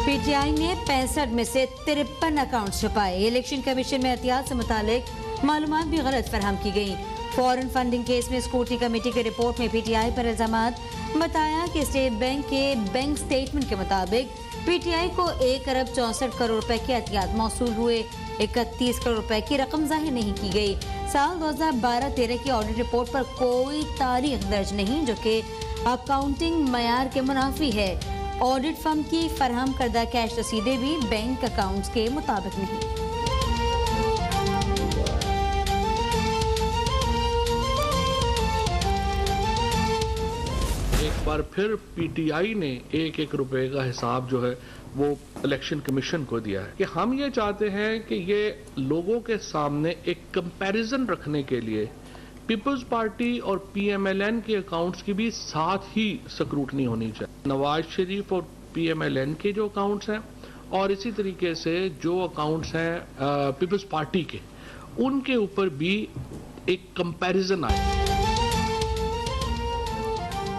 PTI ने 65 में से 53 अकाउंट छुपाए। इलेक्शन कमीशन में एहतियात से मुतालिक मालूमात भी गलत फराहम की गई। फॉरेन फंडिंग केस में स्क्रूटनी कमेटी की रिपोर्ट में पीटीआई पर इल्जामात। बताया कि स्टेट बैंक के बैंक स्टेटमेंट के मुताबिक पीटीआई को 1 अरब 64 करोड़ रुपए के एहतियात मौसूल हुए। 31 करोड़ रुपए की रकम जाहिर नहीं की गई। साल 2012-13 की ऑडिट रिपोर्ट पर कोई तारीख दर्ज नहीं, जो कि अकाउंटिंग मयार के मुनाफी है। ऑडिट फर्म की फराहम करदा कैश रसीदें भी बैंक अकाउंट्स के मुताबिक नहीं। एक बार फिर पीटीआई ने 1-1 रुपए का हिसाब जो है वो इलेक्शन कमीशन को दिया है कि हम ये चाहते हैं कि ये लोगों के सामने एक कंपैरिजन रखने के लिए पीपल्स पार्टी और पीएमएलएन के अकाउंट्स की भी साथ ही स्क्रूटनी होनी चाहिए। नवाज शरीफ और पीएमएलएन के जो अकाउंट्स हैं और इसी तरीके से जो अकाउंट्स हैं पीपल्स पार्टी के, उनके ऊपर भी एक कंपैरिजन आए।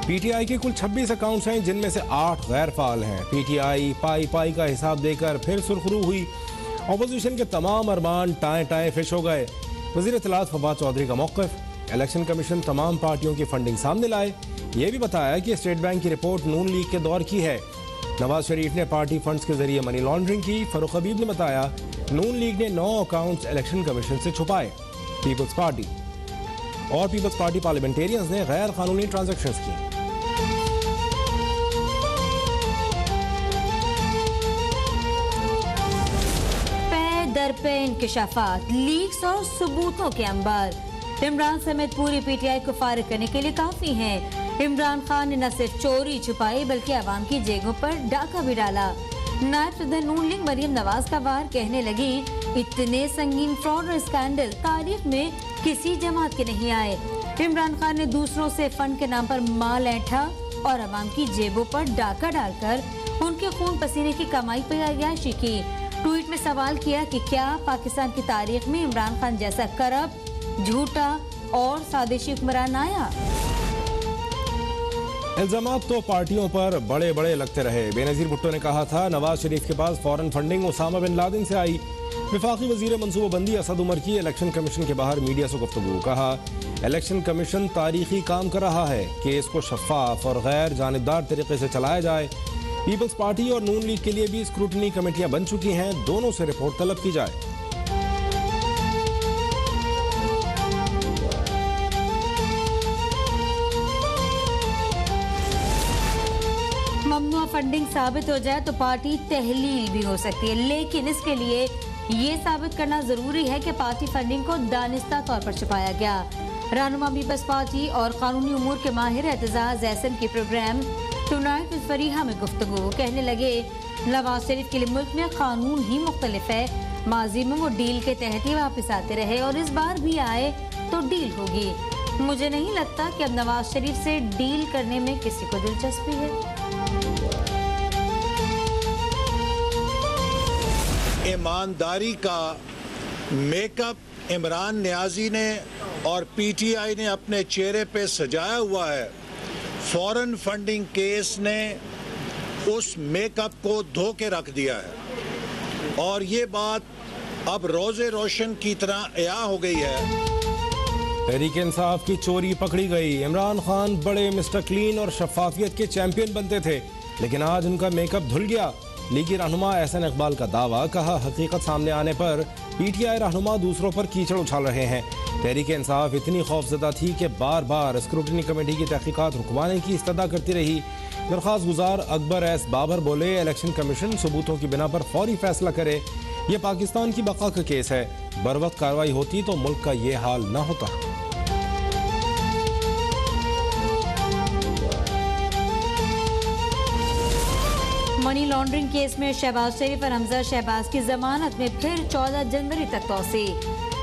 पीटीआई के कुल 26 अकाउंट्स हैं, जिनमें से 8 गैर फाल हैं। पीटीआई पाई का हिसाब देकर फिर सुरखरू हुई। ऑपोजिशन के तमाम अरमान टाएं फिश हो गए। वज़ीर इत्तलात फवाद चौधरी का मौक़िफ़, इलेक्शन कमीशन तमाम पार्टियों की फंडिंग सामने लाए। ये भी बताया कि स्टेट बैंक की रिपोर्ट नून लीग के दौर की है। नवाज शरीफ ने पार्टी फंड्स के जरिए मनी लॉन्ड्रिंग की। फरूख हबीब ने बताया नून लीग ने 9 अकाउंट्स इलेक्शन कमीशन से छुपाए। पीपल्स पार्टी पार्लियामेंटेरियंस ने गैर कानूनी ट्रांजैक्शंस की। दर पे इंकशाफात, लीक्स और सबूतों के अंबार इमरान समेत पूरी पीटीआई को फारिग करने के लिए काफी हैं। इमरान खान ने न सिर्फ चोरी छुपाई बल्कि आवाम की जेबों पर डाका भी डाला। नायब सदर नून लीग मरियम नवाज का वार कहने लगी, इतने संगीन फ्रॉड और स्कैंडल तारीख में किसी जमात के नहीं आए। इमरान खान ने दूसरों से फंड के नाम पर माल ऐंठा और आवाम की जेबों पर डाका डालकर उनके खून पसीने की कमाई पर अय्याशी की। ट्वीट में सवाल किया कि क्या पाकिस्तान की तारीख में इमरान खान जैसा करप्ट, झूठा और साजिशी हुक्मरान आया। इल्जामात तो पार्टियों पर बड़े बड़े लगते रहे। बेनजीर भुट्टो ने कहा था नवाज शरीफ के पास foreign funding Osama bin Laden से आई। विफाकी वजीर मनसूबाबंदी असद उमर की इलेक्शन कमीशन के बाहर मीडिया से गुफ्तगू। कहा इलेक्शन कमीशन तारीखी काम कर रहा है, केस को शफाफ और गैर जानिबदार तरीके से चलाया जाए। पीपल्स पार्टी और नून लीग के लिए भी स्क्रूटनी कमेटियां बन चुकी हैं, दोनों से रिपोर्ट तलब की जाए। ममनुआ फंडिंग साबित हो जाए तो पार्टी तहलील भी हो सकती है, लेकिन इसके लिए ये साबित करना जरूरी है कि पार्टी फंडिंग को दानिस्ता तौर पर छुपाया गया। रहनुमा पीपल्स पार्टी और कानूनी उमूर के माहिर एतजाज एहसन के प्रोग्राम टुनाइट विद फरीहा में गुफ्तगू कहने लगे, नवाज शरीफ के लिए मुल्क में कानून ही मुख्तलिफ है। माजी में वो डील के तहत ही वापस आते रहे और इस बार भी आए तो डील होगी। मुझे नहीं लगता कि अब नवाज शरीफ से डील करने में किसी को दिलचस्पी है। ईमानदारी का मेकअप इमरान नियाजी ने और पीटीआई ने अपने चेहरे पे सजाया हुआ है। फॉरेन फंडिंग केस ने उस मेकअप को धो के रख दिया है और ये बात अब रोजे रोशन की तरह अया हो गई है। तहरीक इंसाफ की चोरी पकड़ी गई। इमरान खान बड़े मिस्टर क्लीन और शफाफियत के चैंपियन बनते थे, लेकिन आज उनका मेकअप धुल गया। लीगी रहनुमा एहसन इकबाल का दावा, कहा हकीकत सामने आने पर पीटीआई रहनुमा दूसरों पर कीचड़ उछाल रहे हैं। तहरीक इंसाफ इतनी खौफजदा थी कि बार बार स्क्रूटनी कमेटी की तहकीकात रुकवाने की इस्तदा करती रही। दरख्वास्त गुजार अकबर एस बाबर बोले, इलेक्शन कमीशन सबूतों की बिना पर फौरी फैसला करे। यह पाकिस्तान की बका का केस है, बर वक्त कार्रवाई होती तो मुल्क का ये हाल न होता। मनी लॉन्ड्रिंग केस में शहबाज शरीफ और हमजा शहबाज की जमानत में फिर 14 जनवरी तक तौसी।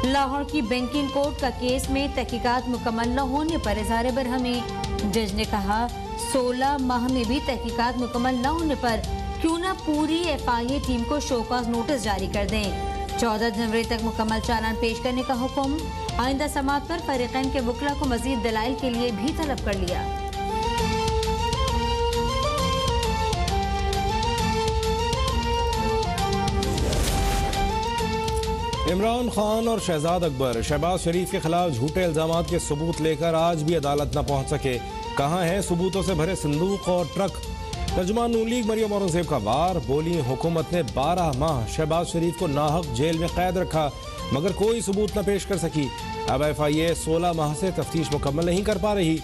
लाहौर की बैंकिंग कोर्ट का केस में तहकीकात मुकम्मल न होने पर इजहार बरहमी। जज ने कहा 16 माह में भी तहकीकात मुकम्मल न होने पर क्यों न पूरी FIA टीम को शोकॉज नोटिस जारी कर दें। 14 जनवरी तक मुकम्मल चालान पेश करने का हुक्म। आइंदा समात पर फरीकैन के वकला को मजीद दलाइल के लिए भी तलब कर लिया। इमरान खान और शहजाद अकबर शहबाज शरीफ के खिलाफ झूठे इल्जामात के सबूत लेकर आज भी अदालत न पहुंच सके। कहां हैं सबूतों से भरे संदूक और ट्रक? तर्जुमान नून लीग मरियम औरंगजेब का वार। बोली हुकूमत ने 12 माह शहबाज शरीफ को नाहक जेल में कैद रखा मगर कोई सबूत न पेश कर सकी। अब FIA 16 माह से तफ्तीश मुकम्मल नहीं कर पा रही।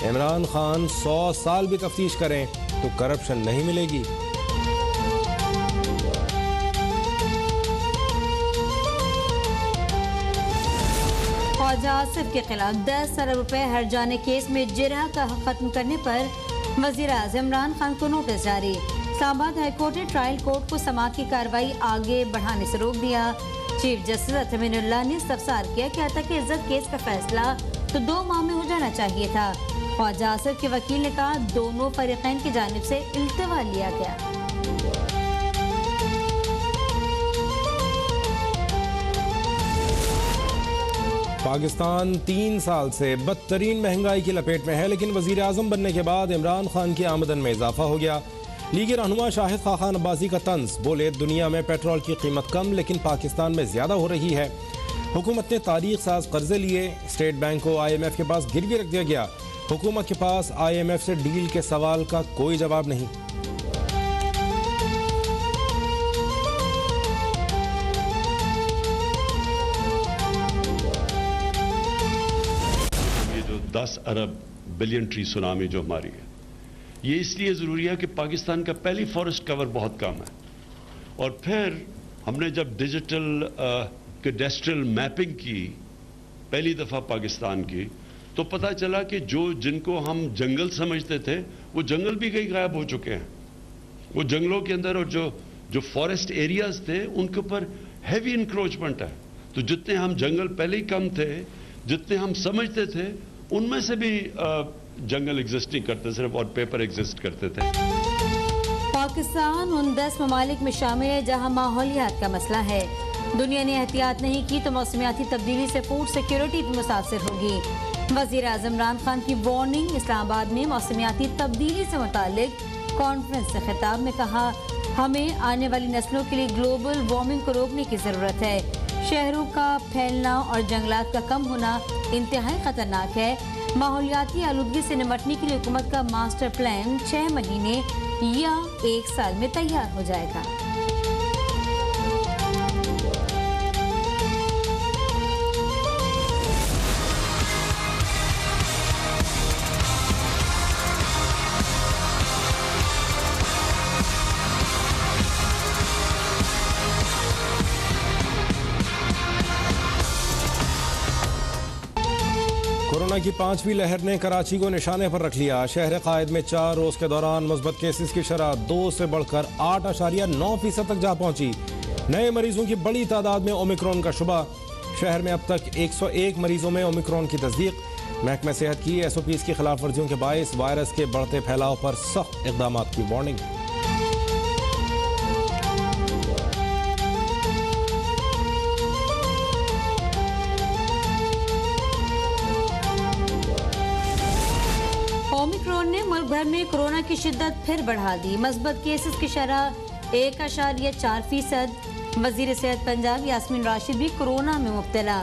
इमरान खान 100 साल भी तफ्तीश करें तो करप्शन नहीं मिलेगी। ख्वाजा आसिफ के खिलाफ 10 अरब रुपए हर जाने केस में जिरह का हक खत्म करने पर वजीर आज़म इमरान खान को नोटिस जारी। इस्लामाबाद हाईकोर्ट ने ट्रायल कोर्ट को समाअत की कार्रवाई आगे बढ़ाने से रोक दिया। चीफ जस्टिस अतमीनुल्लाह ने इस्तफसार किया कि अतक इज्जत केस का फैसला तो 2 माह में हो जाना चाहिए था। ख्वाजा आसिफ के वकील ने कहा दोनों फरीकैन की जानिब से इल्तिवा लिया गया। पाकिस्तान 3 साल से बदतरीन महंगाई की लपेट में है, लेकिन वजीर आजम बनने के बाद इमरान खान की आमदन में इजाफा हो गया। लीगी रहनुमा शाहिद खाखान अब्बासी का तंज। बोले दुनिया में पेट्रोल की कीमत कम लेकिन पाकिस्तान में ज्यादा हो रही है। हुकूमत ने तारीख साज कर्जे लिए, स्टेट बैंक को IMF के पास गिरवी रख दिया गया। हुकूमत के पास IMF से डील के सवाल का कोई जवाब नहीं। ये जो 10 अरब बिलियन ट्री सुनामी जो हमारी है, ये इसलिए ज़रूरी है कि पाकिस्तान का पहली फॉरेस्ट कवर बहुत कम है और फिर हमने जब डिजिटल कैडेस्ट्रल मैपिंग की पहली दफ़ा पाकिस्तान की तो पता चला कि जिनको हम जंगल समझते थे वो जंगल भी कई गायब हो चुके हैं। वो जंगलों के अंदर और जो फॉरेस्ट एरियाज थे उनके ऊपर हैवी इंक्रोचमेंट है। तो जितने हम जंगल पहले ही कम थे, जितने हम समझते थे उनमें से भी जंगल एग्जिस्ट नहीं करते, सिर्फ और पेपर एग्जिस्ट करते थे। पाकिस्तान उन 10 ममालिक में शामिल है जहां माहौलियात का मसला है। दुनिया ने एहतियात नहीं की तो मौसमियाती तब्दीली से फूड सिक्योरिटी भी मुतासर होगी। वजीर आज़म इमरान खान की वार्निंग। इस्लामाबाद में मौसमियाती तब्दीली से मुतालिक कॉन्फ्रेंस से खिताब में कहा हमें आने वाली नस्लों के लिए ग्लोबल वार्मिंग को रोकने की ज़रूरत है। शहरों का फैलना और जंगलात का कम होना इंतहाई खतरनाक है। माहौलियाती आलूदगी से निपटने के लिए हुकूमत का मास्टर प्लान 6 महीने या 1 साल में तैयार हो जाएगा। कोरोना की 5वीं लहर ने कराची को निशाने पर रख लिया। शहर कायद में 4 रोज के दौरान मुस्बत केसेस की शरह 2 से बढ़कर 8.9% तक जा पहुंची। नए मरीजों की बड़ी तादाद में ओमिक्रॉन का शुबा। शहर में अब तक 101 मरीजों में ओमिक्रॉन की तस्दीक। महकमा सेहत की SOPs की खिलाफ वर्जियों के बायस वायरस के बढ़ते फैलाव पर सख्त इकदाम की वार्निंग। ओमिक्रॉन ने मुल्क भर में कोरोना की शिद्दत फिर बढ़ा दी। मस्बत केसेस की शरह 1.4%। वजीर सेहत पंजाब यास्मीन राशिद भी कोरोना में मुब्तला।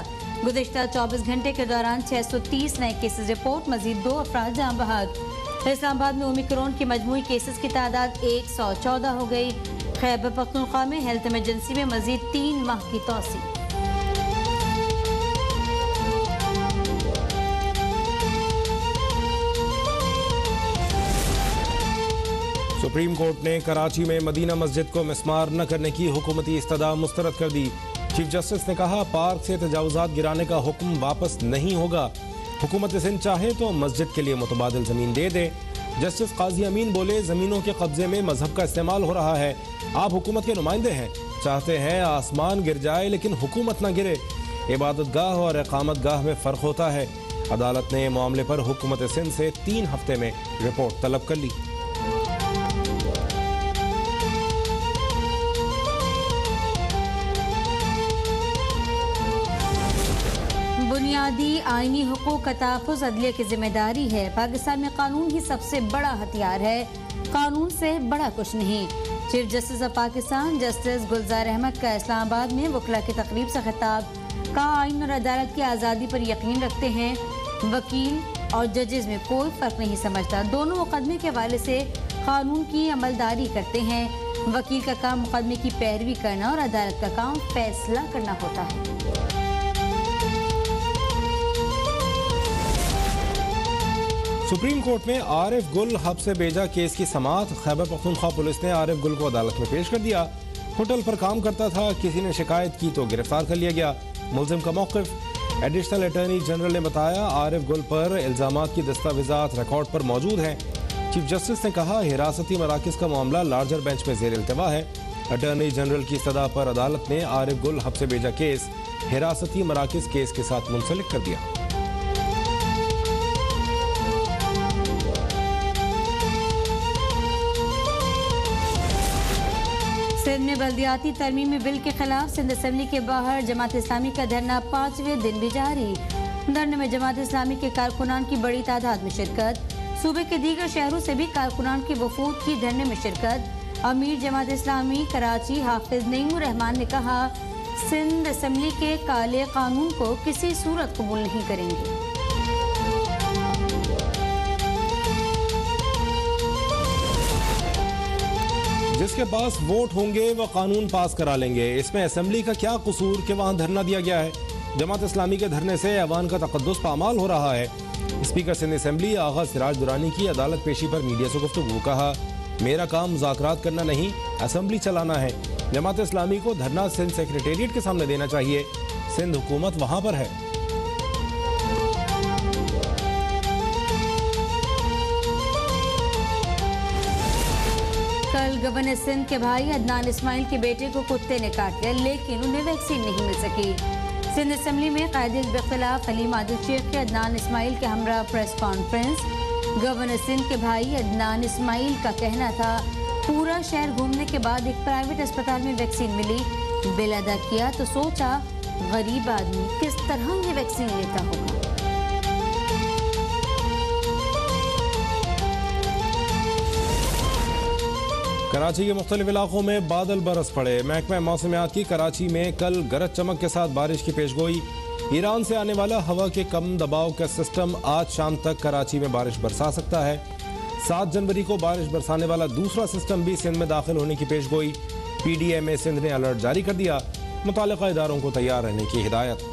गुज़िश्ता 24 घंटे के दौरान 630 नए केसेस रिपोर्ट। मजीद 2 अफराद जाँ बहक। इस्लामाबाद में ओमिक्रॉन के मजमूई केसेस की तादाद 114 हो गई। खैबर पख्तूनख्वा में हेल्थ इमरजेंसी में मजीद 3 माह की तौसी। सुप्रीम कोर्ट ने कराची में मदीना मस्जिद को मिस्मार न करने की हुकूमती इस्तदा मुस्तरद कर दी। चीफ जस्टिस ने कहा पार्क से तजावुजात गिराने का हुक्म वापस नहीं होगा। हुकूमत सिंध चाहे तो मस्जिद के लिए मुतबादिल जमीन दे दे। जस्टिस काजी अमीन बोले जमीनों के कब्जे में मजहब का इस्तेमाल हो रहा है। आप हुकूमत के नुमाइंदे हैं, चाहते हैं आसमान गिर जाए लेकिन हुकूमत न गिरे। इबादत गाह और इकामत गाह में फ़र्क होता है। अदालत ने मामले पर हुकूमत सिंध से 3 हफ्ते में रिपोर्ट तलब कर ली। बुनियादी आईनी हुकूक का तहफ़्फ़ुज़ अदलिया की जिम्मेदारी है। पाकिस्तान में कानून ही सबसे बड़ा हथियार है, कानून से बड़ा कुछ नहीं। Chief justice of Pakistan justice Gulzar Ahmed का इस्लामाबाद में वकला की तकरीब से खिताब। कहा, आइन और अदालत की आज़ादी पर यकीन रखते हैं, वकील और जजेस में कोई फ़र्क नहीं समझता। दोनों मुकदमे के हवाले से कानून की अमलदारी करते हैं। वकील का काम मुकदमे की पैरवी करना और अदालत का काम फैसला करना होता है। सुप्रीम कोर्ट में आरिफ गुल हब से बेजा केस की समाअत। खैबर पख्तूनख्वा पुलिस ने आरिफ गुल को अदालत में पेश कर दिया। होटल पर काम करता था, किसी ने शिकायत की तो गिरफ्तार कर लिया गया। मुलजिम का मौक़िफ़। एडिशनल अटॉर्नी जनरल ने बताया, आरिफ गुल पर इल्ज़ामात की दस्तावेज़ात रिकॉर्ड पर मौजूद हैं। चीफ जस्टिस ने कहा, हिरासती मराकज़ का मामला लार्जर बेंच में ज़ेर इल्तिवा है। अटॉर्नी जनरल की सदा पर अदालत ने आरिफ गुल हब से बेजा केस हिरासती मराकज़ केस के साथ मुंसलिक कर दिया। सिंध में बल्दियाती तरमीमी बिल के खिलाफ सिंध असेंबली के बाहर जमात इस्लामी का धरना 5वें दिन भी जारी। धरने में जमात इस्लामी के कारकुनान की बड़ी तादाद में शिरकत। सूबे के दीगर शहरों से भी कारकुनान की वफूद की धरने में शिरकत। अमीर जमात इस्लामी कराची हाफिज नईमुर रहमान ने कहा, सिंध असेंबली के काले कानून को किसी सूरत कबूल नहीं करेंगे। जिसके पास वोट होंगे वह कानून पास करा लेंगे। इसमें असेंबली का क्या कसूर कि वहाँ धरना दिया गया है। जमात इस्लामी के धरने से ऐवान का तकद्दुस पामाल हो रहा है। स्पीकर सिंध असेंबली आगा सिराज दुरानी की अदालत पेशी पर मीडिया से गुफ्तगू। कहा, मेरा काम मुज़ाकरात करना नहीं, असेंबली चलाना है। जमात इस्लामी को धरना सिंध सेक्रेटेरिएट के सामने देना चाहिए। सिंध हुकूमत वहाँ पर है। कल गवर्नर सिंध के भाई अदनान इस्माइल के बेटे को कुत्ते ने काट लिया, लेकिन उन्हें वैक्सीन नहीं मिल सकी। सिंध असेंबली में कायदे बखिलाफ हलीम आदिल शेख के अदनान इस्माइल के हमरा प्रेस कॉन्फ्रेंस। गवर्नर सिंध के भाई अदनान इस्माइल का कहना था, पूरा शहर घूमने के बाद एक प्राइवेट अस्पताल में वैक्सीन मिली, बिल अदा किया तो सोचा गरीब आदमी किस तरह ये वैक्सीन लेता होगा। कराची के मुख्तलिफ इलाकों में बादल बरस पड़े। महकमा मौसमियात की कराची में कल गरज चमक के साथ बारिश की पेशगोई। ईरान से आने वाला हवा के कम दबाव का सिस्टम आज शाम तक कराची में बारिश बरसा सकता है। 7 जनवरी को बारिश बरसाने वाला दूसरा सिस्टम भी सिंध में दाखिल होने की पेशगोई। PDMA सिंध ने अलर्ट जारी कर दिया। मुताल्लिका इदारों को तैयार रहने की हिदायत।